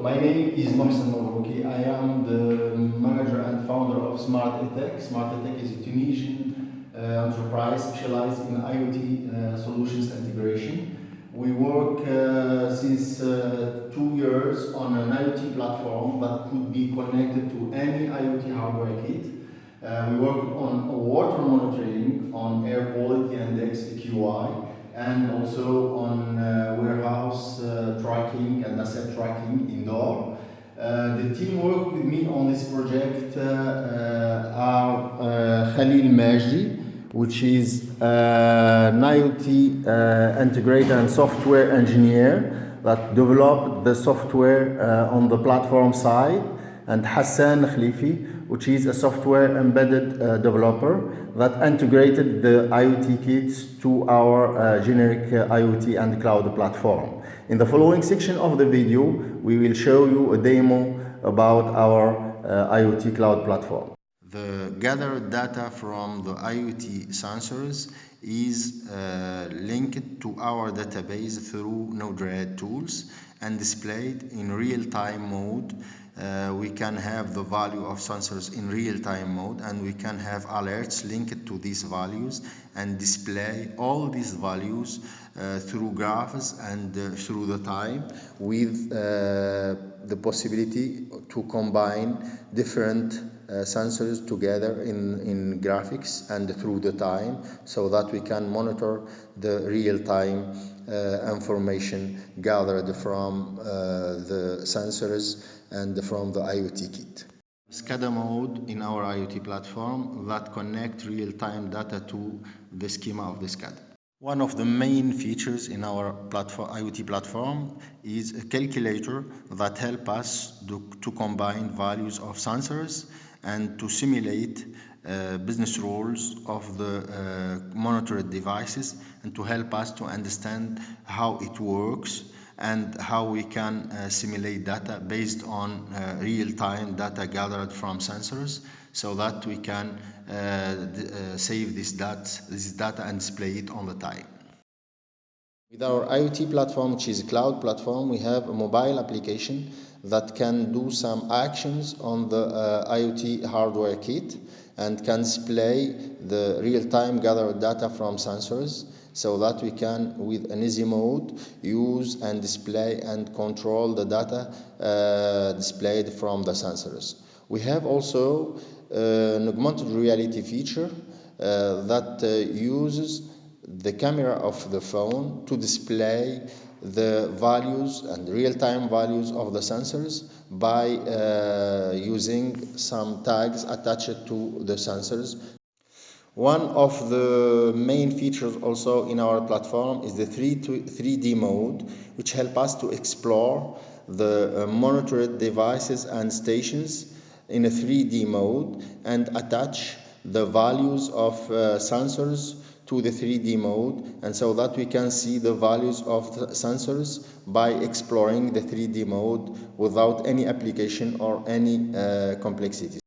my name is Mohsen Mabrouki. I am the manager and founder of Smart Etech. Smart Etech is a Tunisian enterprise specialized in IoT solutions integration. We work since 2 years on an IoT platform that could be connected to any IoT hardware kit. We work on water monitoring, on air quality index, AQI, and also on warehouse tracking and asset tracking indoor. The team worked with me on this project are Khalil Majdi, which is an IoT integrator and software engineer that developed the software on the platform side, and Hassan Khalifi, which is a software embedded developer that integrated the IoT kits to our generic IoT and cloud platform. In the following section of the video, we will show you a demo about our IoT cloud platform. The gathered data from the IoT sensors is linked to our database through Node-RED tools and displayed in real-time mode. We can have the value of sensors in real-time mode, and we can have alerts linked to these values and display all these values through graphs and through the time, with the possibility to combine different sensors together in graphics and through the time, so that we can monitor the real-time information gathered from the sensors and from the IoT kit. SCADA mode in our IoT platform that connect real-time data to the schema of the SCADA. One of the main features in our IoT platform is a calculator that helps us to combine values of sensors and to simulate business rules of the monitored devices, and to help us to understand how it works and how we can simulate data based on real-time data gathered from sensors, so that we can save this data and display it on the time. With our IoT platform, which is a cloud platform, we have a mobile application that can do some actions on the IoT hardware kit and can display the real-time gathered data from sensors, so that we can, with an easy mode, use and display and control the data displayed from the sensors. We have also an augmented reality feature that uses the camera of the phone to display the values and real-time values of the sensors by using some tags attached to the sensors. One of the main features also in our platform is the 3D mode, which help us to explore the monitored devices and stations in a 3D mode and attach the values of sensors to the 3D mode, and so that we can see the values of the sensors by exploring the 3D mode without any application or any complexities.